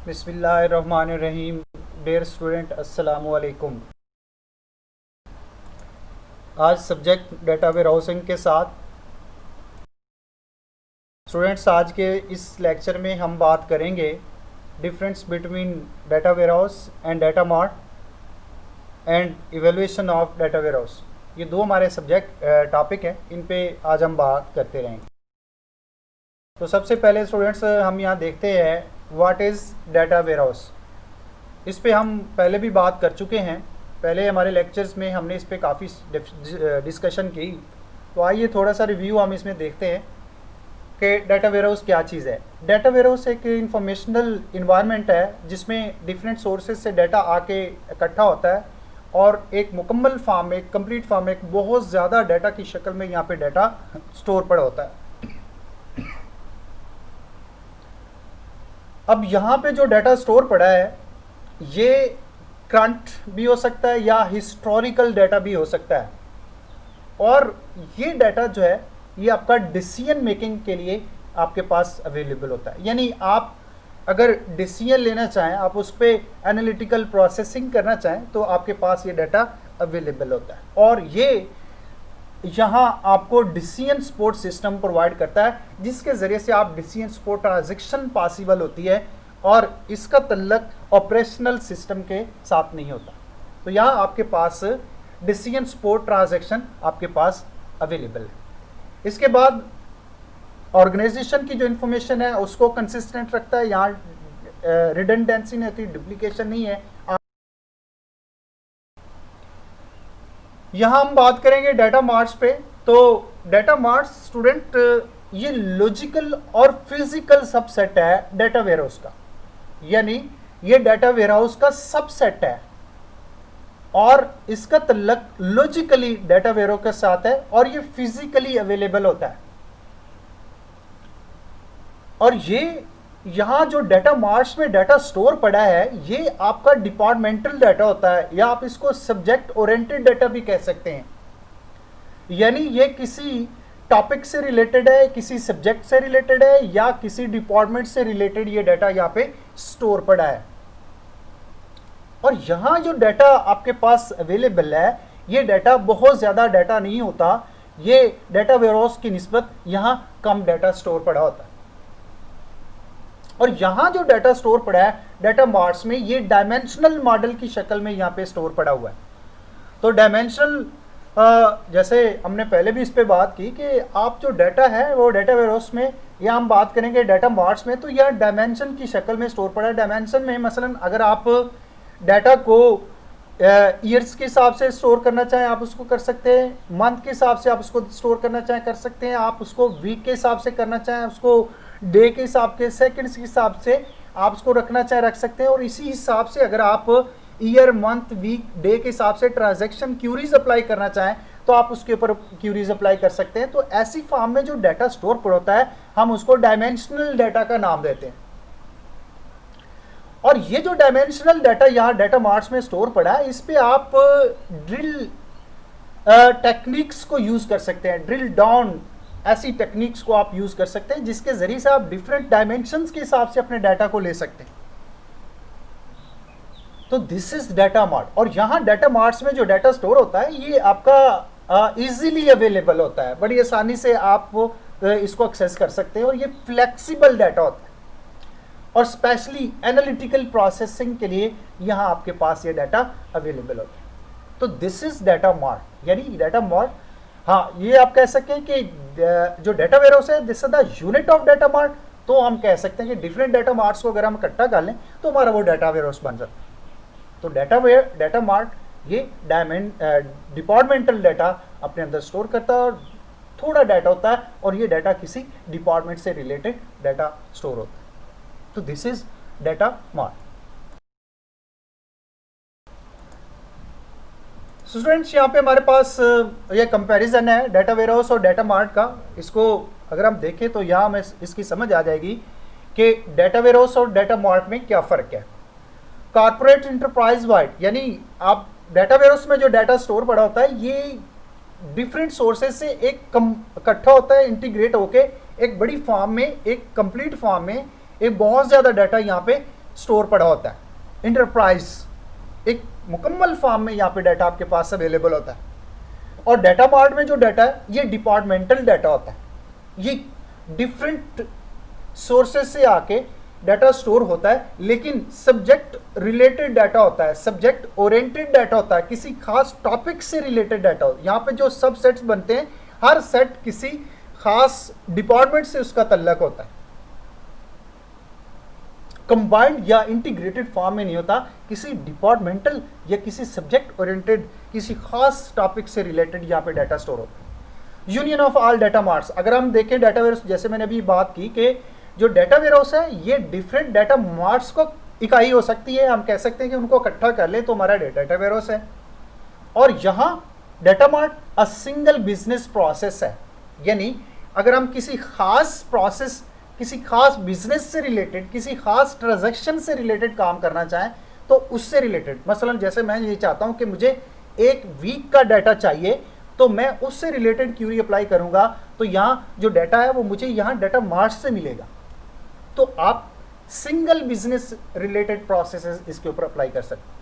बिस्मिल्लाहिर्रहमानिर्रहीम। Dear student, अस्सलामु अलैकुम। आज सब्जेक्ट डेटा वेयर हाउसिंग के साथ स्टूडेंट्स, आज के इस लेक्चर में हम बात करेंगे difference between data warehouse and data mart and evaluation of data warehouse. ये दो हमारे सब्जेक्ट टॉपिक हैं, इन पे आज हम बात करते रहेंगे। तो सबसे पहले स्टूडेंट्स, हम यहाँ देखते हैं what is data warehouse. इस पे हम पहले भी बात कर चुके हैं, पहले हमारे लेक्चर्स में हमने इस पे काफ़ी डिस्कशन की। तो आइए थोड़ा सा रिव्यू हम इसमें देखते हैं कि डेटा वेयर हाउस क्या चीज़ है। डेटा वेयर हाउस एक इंफॉर्मेशनल इन्वायरमेंट है जिसमें डिफरेंट सोर्सेज से डाटा आके इकट्ठा होता है और एक मुकम्मल फॉर्म में, एक कंप्लीट फॉर्म में, एक बहुत ज़्यादा डाटा की शक्ल में यहाँ पे डाटा स्टोर पड़ा होता है। अब यहाँ पे जो डाटा स्टोर पड़ा है ये करंट भी हो सकता है या हिस्टोरिकल डाटा भी हो सकता है, और ये डाटा जो है ये आपका डिसीजन मेकिंग के लिए आपके पास अवेलेबल होता है। यानी आप अगर डिसीजन लेना चाहें, आप उस पर एनालिटिकल प्रोसेसिंग करना चाहें, तो आपके पास ये डाटा अवेलेबल होता है। और ये यहाँ आपको डिसीजन सपोर्ट सिस्टम प्रोवाइड करता है जिसके ज़रिए से आप डिसीजन सपोर्ट ट्रांजेक्शन पॉसिबल होती है, और इसका तल्लक ऑपरेशनल सिस्टम के साथ नहीं होता। तो यहाँ आपके पास डिसीजन सपोर्ट ट्रांजेक्शन आपके पास अवेलेबल है। इसके बाद ऑर्गेनाइजेशन की जो इन्फॉर्मेशन है उसको कंसिस्टेंट रखता है। यहाँ रिडंडेंसी नहीं होती, डुप्लीकेशन नहीं है। यहाँ हम बात करेंगे डाटा मार्ट्स पे। तो डाटा मार्ट्स स्टूडेंट ये लॉजिकल और फिजिकल सबसेट है डाटा वेयरहाउस का, यानी ये डाटा वेयरहाउस का सबसेट है और इसका तल्लक लॉजिकली डाटा वेयरहाउस के साथ है और ये फिजिकली अवेलेबल होता है। और ये यहाँ जो डाटा मार्ट्स में डाटा स्टोर पड़ा है ये आपका डिपार्टमेंटल डाटा होता है, या आप इसको सब्जेक्ट ओरिएंटेड डाटा भी कह सकते हैं। यानी ये किसी टॉपिक से रिलेटेड है, किसी सब्जेक्ट से रिलेटेड है, या किसी डिपार्टमेंट से रिलेटेड ये डाटा यहाँ पे स्टोर पड़ा है। और यहाँ जो डाटा आपके पास अवेलेबल है ये डाटा बहुत ज़्यादा डाटा नहीं होता, ये डाटा वेयरहाउस की निस्बत यहाँ कम डाटा स्टोर पड़ा होता है। और यहाँ जो डाटा स्टोर पड़ा है डाटा मार्ट्स में ये डायमेंशनल मॉडल की शक्ल में यहाँ पे स्टोर पड़ा हुआ है। तो डायमेंशनल, जैसे हमने पहले भी इस पे बात की कि आप जो डाटा है वो डाटा वेयरहाउस में, या हम बात करेंगे डाटा मार्ट्स में, तो यह डायमेंशन की शक्ल में स्टोर पड़ा है। डायमेंशन में मसलन अगर आप डाटा को ईयर्स के हिसाब से स्टोर करना चाहें आप उसको कर सकते हैं, मंथ के हिसाब से आप उसको स्टोर करना चाहें कर सकते हैं, आप उसको वीक के हिसाब से करना चाहें, उसको डे के हिसाब के, सेकंड्स के हिसाब से आप उसको रखना चाहे रख सकते हैं। और इसी हिसाब से अगर आप ईयर, मंथ, वीक, डे के हिसाब से ट्रांजैक्शन क्यूरीज अप्लाई करना चाहें तो आप उसके ऊपर क्यूरीज अप्लाई कर सकते हैं। तो ऐसी फॉर्म में जो डाटा स्टोर पर होता है हम उसको डायमेंशनल डाटा का नाम देते हैं। और ये जो डायमेंशनल डाटा यहाँ डाटा मार्ट्स में स्टोर पड़ा है इस पे आप ड्रिल टेक्निक्स को यूज कर सकते हैं, ड्रिल डाउन ऐसी टेक्निक्स को आप यूज कर सकते हैं जिसके जरिए से आप डिफरेंट डायमेंशंस के हिसाब से अपने डाटा को ले सकते हैं। तो दिस इज डाटा मार्ट। और यहाँ डाटा मार्ट्स में जो डाटा स्टोर होता है ये आपका इजीली अवेलेबल होता है, बड़ी आसानी से आप इसको एक्सेस कर सकते हैं, और ये फ्लेक्सिबल डाटा होता है और स्पेशली एनालिटिकल प्रोसेसिंग के लिए यहाँ आपके पास ये डाटा अवेलेबल होता है। तो दिस इज डाटा मार्ट, यानी डाटा मार्ट। हाँ, ये आप कह सकते हैं कि जो डाटा वेयरहाउस है this is the unit of data mart. तो हम कह सकते हैं कि डिफरेंट डाटा मार्ट्स को अगर हम इकट्ठा कर लें तो हमारा वो डाटा वेयरहाउस बन जाता है। तो डाटा मार्ट ये डिपार्टमेंटल डाटा अपने अंदर स्टोर करता है, और थोड़ा डाटा होता है और ये डाटा किसी डिपार्टमेंट से रिलेटेड डाटा स्टोर होता है। तो this is data mart. Students, यहाँ पे हमारे पास ये कंपैरिजन है डाटा वेयरहाउस और डाटा मार्ट का। इसको अगर हम देखें तो यहाँ हमें इसकी समझ आ जाएगी कि डाटा वेयरहाउस और डाटा मार्ट में क्या फ़र्क है। कॉर्पोरेट इंटरप्राइज वाइड, यानी आप डाटा वेयरहाउस में जो डाटा स्टोर पड़ा होता है ये डिफरेंट सोर्सेज से एक इकट्ठा होता है, इंटीग्रेट होके एक बड़ी फॉर्म में, एक कंप्लीट फॉर्म में एक बहुत ज़्यादा डाटा यहाँ पे स्टोर पड़ा होता है। इंटरप्राइज एक मुकम्मल फॉर्म में यहाँ पे डाटा आपके पास अवेलेबल होता है। और डाटा मार्ट में जो डाटा है ये डिपार्टमेंटल डाटा होता है, ये डिफरेंट सोर्सेज से आके डाटा स्टोर होता है, लेकिन सब्जेक्ट रिलेटेड डाटा होता है, सब्जेक्ट ओरिएंटेड डाटा होता है, किसी खास टॉपिक से रिलेटेड डाटा होता है। यहाँ पे जो सब सेट्स बनते हैं, हर सेट किसी खास डिपार्टमेंट से उसका तल्लक होता है, कंबाइंड या इंटीग्रेटेड फॉर्म में नहीं होता, किसी डिपार्टमेंटल या किसी सब्जेक्ट ओरिएंटेड किसी खास टॉपिक से रिलेटेड यहाँ पे डाटा स्टोर होता है। Union of all data marts, अगर हम देखें डाटा वेयरहाउस, जैसे मैंने अभी बात की कि जो डाटा वेयरहाउस है ये डिफरेंट डाटा मार्ट्स को इकाई हो सकती है, हम कह सकते हैं कि उनको इकट्ठा कर ले तो हमारा डाटा वेयरहाउस है। और यहाँ data mart a single business process है, यानी अगर हम किसी खास प्रोसेस, किसी खास बिजनेस से रिलेटेड, किसी खास ट्रांजैक्शन से रिलेटेड काम करना चाहें तो उससे रिलेटेड, मसलन जैसे मैं ये चाहता हूं कि मुझे एक वीक का डाटा चाहिए तो मैं उससे रिलेटेड क्यूरी अप्लाई करूंगा, तो यहाँ जो डाटा है वो मुझे यहाँ डाटा मार्ट से मिलेगा। तो आप सिंगल बिजनेस रिलेटेड प्रोसेसेस इसके ऊपर अप्लाई कर सकते हैं।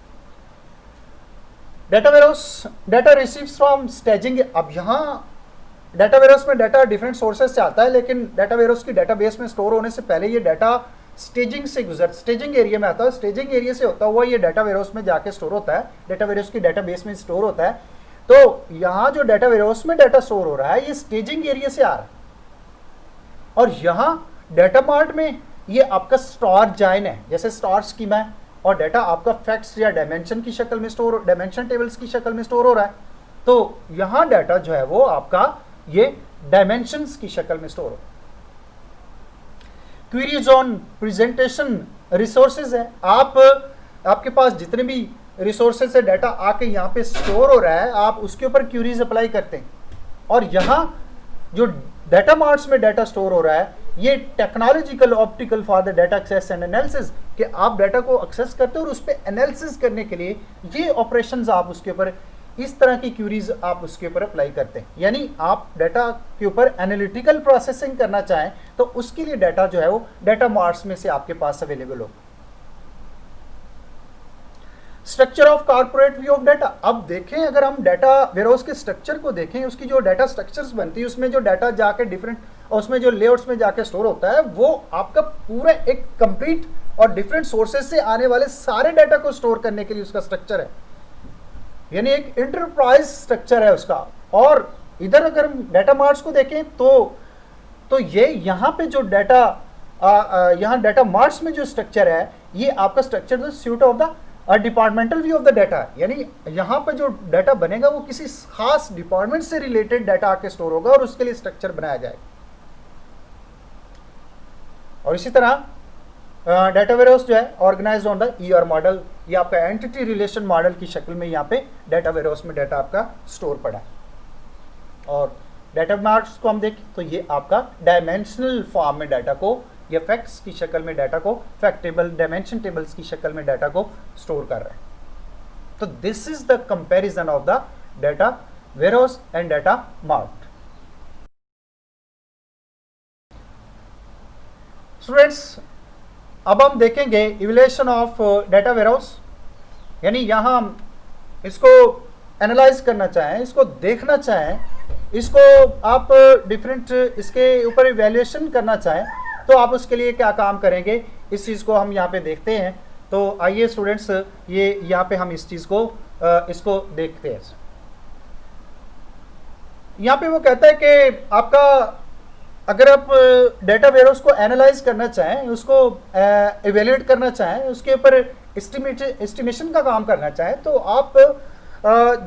Data warehouse, data receives from staging. अब यहाँ डाटा वेयरहाउस में डाटा डिफरेंट सोर्सेज से आता है, लेकिन डाटा वेयरहाउस की डाटाबेस में स्टोर होने से पहले ये डाटा स्टेजिंग से स्टेजिंग एरिया में आता है। स्टेजिंग एरिया से होता हुआ ये डाटा वेयरहाउस में जाके स्टोर होता है, डाटा वेयरहाउस की डाटाबेस में स्टोर होता है। तो यहाँ जो डाटा वेयरहाउस में डाटा स्टोर हो रहा है ये स्टेजिंग एरिया से आ रहा है, और यहाँ डाटा मार्ट में ये आपका स्टार जॉइन है, जैसे स्टार स्कीमा है, और डाटा आपका फैक्ट्स या डायमेंशन की शक्ल में स्टोर, डायमेंशन टेबल्स की शक्ल में स्टोर हो रहा है। तो यहाँ डाटा जो है वो आपका ये डायमेंशंस की शक्ल में स्टोर हो। क्वेरीज ऑन प्रेजेंटेशन रिसोर्सेज है, आपके पास जितने भी रिसोर्सेज से डाटा आके यहाँ पे स्टोर हो रहा है, आप उसके ऊपर क्वेरीज अप्लाई करते हैं। और यहाँ जो डाटा मार्ट्स में डाटा स्टोर हो रहा है ये technological optical for the data access and analysis, कि आप डाटा को एक्सेस करते हो और उस पर एनालिसिस करने के लिए ये ऑपरेशंस आप उसके ऊपर, इस तरह की क्यूरीज आप उसके ऊपर अप्लाई करते हैं। यानी आप डाटा के ऊपर एनालिटिकल प्रोसेसिंग करना चाहें तो उसके लिए डाटा जो है वो डाटा मार्ट्स में से आपके पास अवेलेबल हो। Structure of corporate view of data, अब देखें अगर हम डाटा वेयरहाउस के स्ट्रक्चर को देखें, उसकी जो डाटा स्ट्रक्चर्स बनती है उसमें जो डाटा जाके डिफरेंट, और उसमें जो लेआउट्स में जाके स्टोर होता है वो आपका पूरा एक कंप्लीट और डिफरेंट सोर्सेज से आने वाले सारे डाटा को स्टोर करने के लिए उसका स्ट्रक्चर है, यानी एक इंटरप्राइज स्ट्रक्चर है उसका। और इधर अगर हम डाटा मार्ट्स को देखें तो ये यहाँ पे जो डाटा यहाँ डाटा मार्ट्स में जो स्ट्रक्चर है ये आपका structure suit of the departmental view of the data, यानी यहाँ पे जो डाटा बनेगा वो किसी खास डिपार्टमेंट से रिलेटेड डाटा आके स्टोर होगा और उसके लिए स्ट्रक्चर बनाया जाएगा। और इसी तरह डाटा वेयरहाउस जो है organised on the ER model, ये आपका एंटिटी रिलेशन मॉडल की शक्ल में यहाँ पे डाटा वेयरहाउस में डाटा आपका स्टोर पड़ा है। और डाटा मार्ट्स को हम देखें तो ये आपका डायमेंशनल फॉर्म में डाटा को, या फैक्ट्स की शक्ल में डाटा को, फैक्ट टेबल, डायमेंशन टेबल्स की शक्ल में डाटा को स्टोर कर रहा है। तो this is the comparison of the data warehouse and data mart. Students, अब हम देखेंगे इवैल्यूएशन ऑफ डाटा वेयरहाउस, यानी यहां हम इसको एनालाइज करना चाहें, इसको देखना चाहें, इसको आप डिफरेंट इसके ऊपर इवैल्यूएशन करना चाहें तो आप उसके लिए क्या काम करेंगे, इस चीज़ को हम यहाँ पे देखते हैं। तो आइए स्टूडेंट्स, ये यहाँ पे हम इस चीज़ को इसको देखते हैं। यहाँ पे वो कहता है कि आपका अगर आप डाटा वेयरहाउस को एनालाइज करना चाहें, उसको इवेल्युएट करना चाहें, उसके ऊपर एस्टिमेशन का काम करना चाहें, तो आप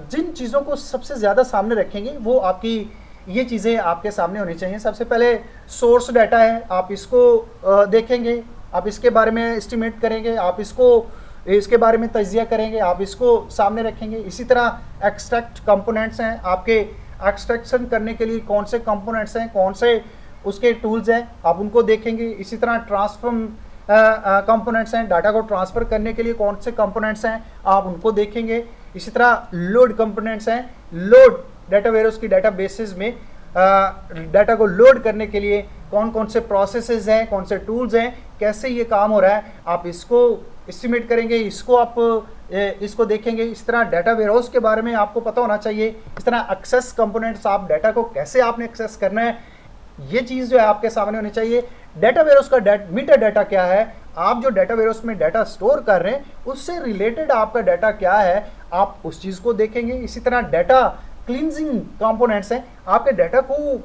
जिन चीज़ों को सबसे ज़्यादा सामने रखेंगे वो आपकी ये चीज़ें आपके सामने होनी चाहिए। सबसे पहले सोर्स डाटा है, आप इसको देखेंगे, आप इसके बारे में एस्टिमेट करेंगे, आप इसके बारे में तजिया करेंगे, आप इसको सामने रखेंगे। इसी तरह एक्सट्रैक्ट कंपोनेंट्स हैं, आपके एक्सट्रैक्शन करने के लिए कौन से कंपोनेंट्स हैं, कौन से उसके टूल्स हैं, आप उनको देखेंगे। इसी तरह ट्रांसफॉर्म कंपोनेंट्स हैं, डाटा को ट्रांसफ़र करने के लिए कौन से कंपोनेंट्स हैं, आप उनको देखेंगे। इसी तरह लोड कंपोनेंट्स हैं, लोड डाटा वेयरहाउस की डाटा बेसिस में डाटा को लोड करने के लिए कौन कौन से प्रोसेसेस हैं, कौन से टूल्स हैं, कैसे ये काम हो रहा है, आप इसको एस्टिमेट करेंगे, इसको आप इसको देखेंगे। इस तरह डाटा वेयरहाउस के बारे में आपको पता होना चाहिए। इस तरह एक्सेस कंपोनेंट्स, आप डाटा को कैसे आपने एक्सेस करना है, ये चीज़ जो है आपके सामने होनी चाहिए। डाटा वेयरहाउस का मीटा डाटा क्या है, आप जो डाटा वेयरहाउस में डाटा स्टोर कर रहे हैं उससे रिलेटेड आपका डाटा क्या है, आप उस चीज़ को देखेंगे। इसी तरह डाटा क्लींजिंग कंपोनेंट्स हैं, आपके डाटा को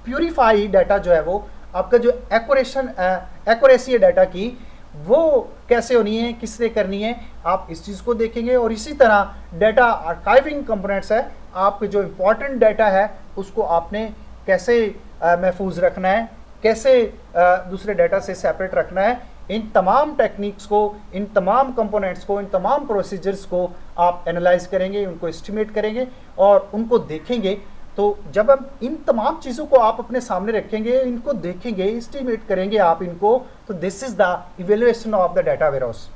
प्यूरिफाई डाटा जो है वो आपका जो एक्यूरेसी है डाटा की, वो कैसे होनी है, किसने करनी है, आप इस चीज़ को देखेंगे। और इसी तरह डाटा आर्काइविंग कंपोनेंट्स है, आपके जो इम्पोर्टेंट डाटा है उसको आपने कैसे महफूज रखना है, कैसे दूसरे डाटा से सेपरेट रखना है। इन तमाम टेक्निक्स को, इन तमाम कंपोनेंट्स को, इन तमाम प्रोसीजर्स को आप एनालाइज करेंगे, उनको एस्टिमेट करेंगे और उनको देखेंगे। तो जब हम इन तमाम चीज़ों को आप अपने सामने रखेंगे, इनको देखेंगे, एस्टिमेट करेंगे आप इनको, तो this is the evaluation of the data warehouse.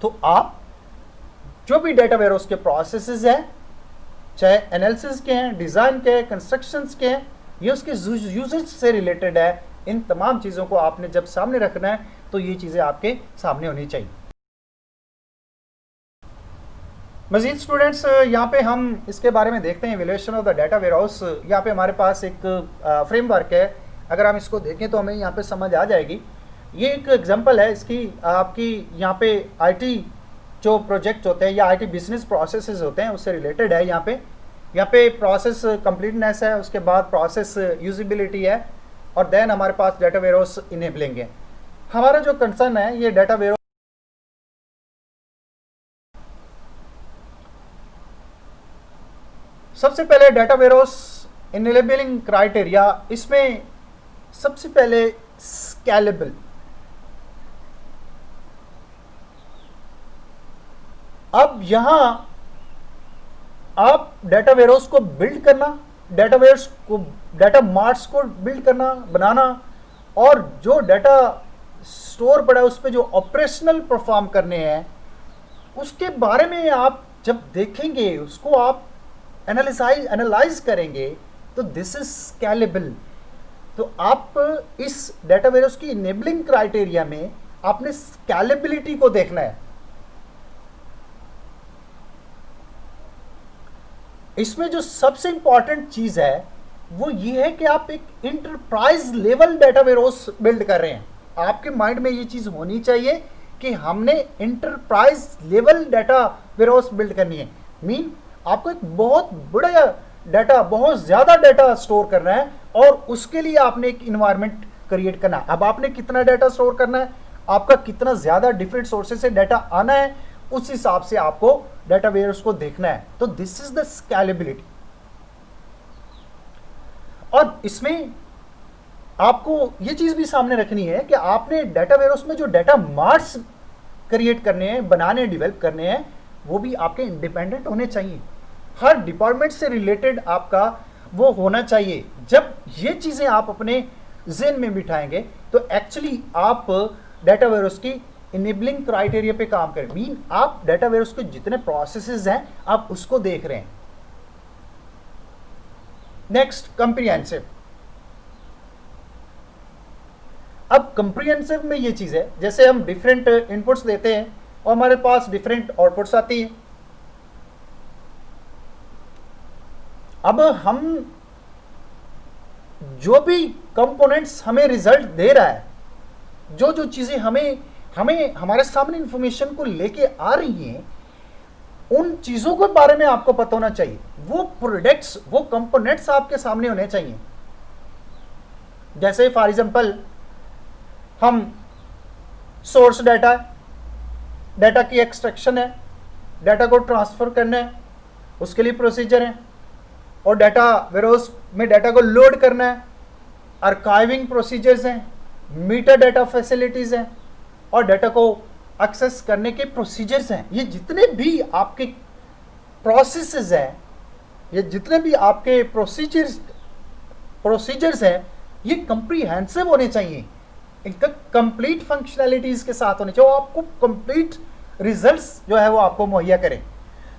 तो आप जो भी डाटा वेयरहाउस के प्रोसेसेस हैं, चाहे एनालिसिस के हैं, डिज़ाइन के हैं, कंस्ट्रक्शंस के हैं, ये उसके यूजेज से रिलेटेड है। इन तमाम चीज़ों को आपने जब सामने रखना है तो ये चीज़ें आपके सामने होनी चाहिए। मज़ीद स्टूडेंट्स, यहाँ पे हम इसके बारे में देखते हैं evaluation of the data warehouse. यहाँ पे हमारे पास एक फ्रेमवर्क है, अगर हम इसको देखें तो हमें यहाँ पे समझ आ जाएगी। ये एक एग्जांपल है इसकी, आपकी यहाँ पे आईटी जो प्रोजेक्ट होते हैं या आईटी बिजनेस प्रोसेसेस होते हैं उससे रिलेटेड है। यहाँ पे प्रोसेस कंप्लीटनेस है, उसके बाद प्रोसेस यूजिबिलिटी है, और देन हमारे पास डाटा वेयरहाउस इनेबलिंग है। हमारा जो कंसर्न है ये डाटा वेयरहाउस, सबसे पहले डाटा वेयरहाउस इनेबलिंग क्राइटेरिया, इसमें सबसे पहले स्केलेबल। अब यहां आप डाटा वेयरहाउस को बिल्ड करना, डाटा वेयरहाउस को, डाटा मार्ट्स को बिल्ड करना, बनाना, और जो डाटा स्टोर पड़ा है उस पर जो ऑपरेशनल परफॉर्म करने हैं उसके बारे में आप जब देखेंगे, उसको आप एनालाइज करेंगे, तो दिस इज स्केलेबल। तो आप इस डाटा वेयरहाउस की इनेबलिंग क्राइटेरिया में आपने स्केलेबिलिटी को देखना है। इसमें जो सबसे इंपॉर्टेंट चीज है वो ये है कि आप एक enterprise level data warehouse build कर रहे हैं। आपके माइंड में ये चीज होनी चाहिए कि हमने enterprise level data warehouse build करनी है। मीन आपको एक बहुत बड़ा डाटा, बहुत ज्यादा डाटा स्टोर करना है और उसके लिए आपने एक इन्वायरमेंट क्रिएट करना है। अब आपने कितना डाटा स्टोर करना है, आपका कितना ज्यादा डिफरेंट सोर्सेज से डाटा आना है, उस हिसाब से आपको डाटा वेयरहाउस को देखना है। तो दिस इज द स्केलेबिलिटी। और इसमें आपको ये चीज भी सामने रखनी है कि आपने डाटा वेयरहाउस में जो डाटा मार्ट्स क्रिएट करने हैं, बनाने, डेवलप करने हैं, वो भी आपके इंडिपेंडेंट होने चाहिए। हर डिपार्टमेंट से रिलेटेड आपका वो होना चाहिए। जब ये चीजें आप अपने ज़हन में बिठाएंगे तो एक्चुअली आप डाटा वेयरहाउस की इनेबलिंग क्राइटेरिया पे काम करें। मीन आप डाटा वेयरहाउस के जितने प्रोसेसेस हैं आप उसको देख रहे हैं। Next, comprehensive. अब कंप्रिहेंसिव में ये चीज है, जैसे हम डिफरेंट इनपुट्स देते हैं और हमारे पास डिफरेंट आउटपुट्स आती हैं। अब हम जो भी कंपोनेंट्स हमें रिजल्ट दे रहा है, जो जो चीजें हमें हमारे सामने इंफॉर्मेशन को लेके आ रही हैं, उन चीजों के बारे में आपको पता होना चाहिए। वो प्रोडक्ट्स, वो कंपोनेंट्स आपके सामने होने चाहिए। जैसे फॉर एग्जांपल हम सोर्स डाटा, डाटा की एक्सट्रैक्शन है, डाटा को ट्रांसफर करना है, उसके लिए प्रोसीजर है, और डाटा वेयरहाउस में डाटा को लोड करना है, आर्काइविंग प्रोसीजर्स हैं, मीटा डाटा फैसिलिटीज हैं, और डाटा को एक्सेस करने के प्रोसीजर्स हैं। ये जितने भी आपके प्रोसेसेस हैं, ये जितने भी आपके प्रोसीजर्स हैं, ये कंप्रीहेंसिव होने चाहिए। इनका कंप्लीट फंक्शनैलिटीज के साथ होने चाहिए, वो आपको कंप्लीट रिजल्ट्स जो है वो आपको मुहैया करें।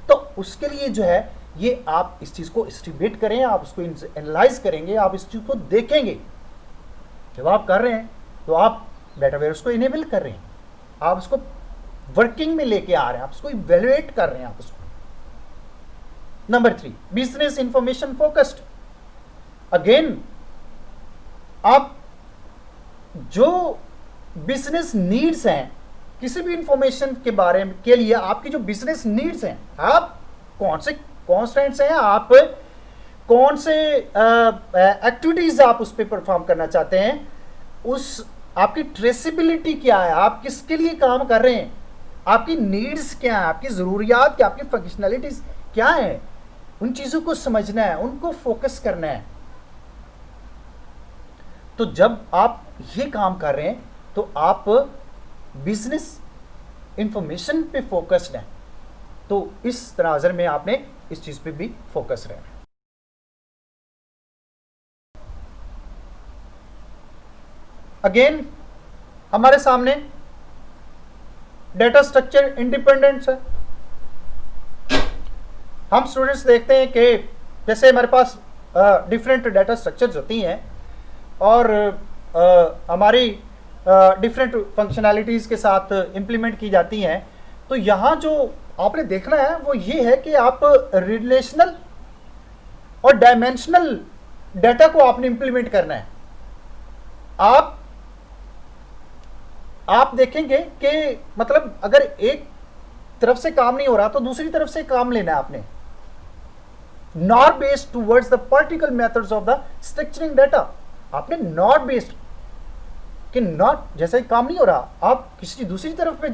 तो उसके लिए जो है ये आप इस चीज़ को एस्टिमेट करें, आप उसको एनालाइज करेंगे, आप इस चीज़ को देखेंगे। जब आप कर रहे हैं तो आप डाटा वेयरहाउस को इनेबल कर रहे हैं, आप उसको वर्किंग में लेके आ रहे हैं, आप उसको इवेल्युएट कर रहे हैं, आप उसको। Number 3, business information focused. Again, आप जो बिजनेस नीड्स हैं, किसी भी इंफॉर्मेशन के बारे में के लिए आपकी जो बिजनेस नीड्स हैं, आप कौन से कॉन्स्टेंट्स हैं, आप कौन से एक्टिविटीज आप उस पर परफॉर्म करना चाहते हैं, उस आपकी ट्रेसिबिलिटी क्या है, आप किसके लिए काम कर रहे हैं, आपकी नीड्स क्या है, आपकी ज़रूरियात क्या, आपकी फंक्शनैलिटीज क्या है, उन चीज़ों को समझना है, उनको फोकस करना है। तो जब आप ये काम कर रहे हैं तो आप बिजनेस इंफॉर्मेशन पे फोकस्ड हैं, तो इस तनाज़र में आपने इस चीज़ पे भी फोकस रहना है। अगेन, हमारे सामने डेटा स्ट्रक्चर इंडिपेंडेंस है। हम स्टूडेंट्स देखते हैं कि जैसे हमारे पास डिफरेंट डेटा स्ट्रक्चर्स होती हैं और हमारी डिफरेंट फंक्शनैलिटीज़ के साथ इम्प्लीमेंट की जाती हैं, तो यहाँ जो आपने देखना है वो ये है कि आप रिलेशनल और डायमेंशनल डेटा को आपने इम्प्लीमेंट करना है। आप देखेंगे कि मतलब अगर एक तरफ से काम नहीं हो रहा तो दूसरी तरफ से काम लेना है आपने। Not based towards the particle methods of the structuring data, आपने नॉट बेस्ड कि नॉट जैसे काम नहीं हो रहा, आप किसी दूसरी तरफ पे।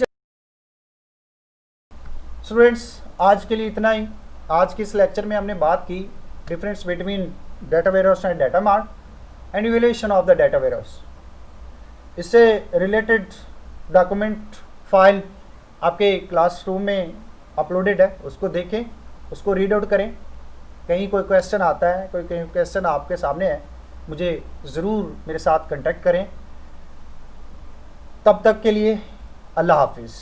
स्टूडेंट्स, आज के लिए इतना ही। आज के इस लेक्चर में हमने बात की difference between data warehouse and data mart and evaluation of the data warehouse. इससे रिलेटेड डॉक्यूमेंट फाइल आपके क्लासरूम में अपलोडेड है, उसको देखें, उसको रीड आउट करें। कहीं कोई क्वेश्चन आता है, कोई कहीं क्वेश्चन आपके सामने है, मुझे ज़रूर मेरे साथ कांटेक्ट करें। तब तक के लिए अल्लाह हाफिज़।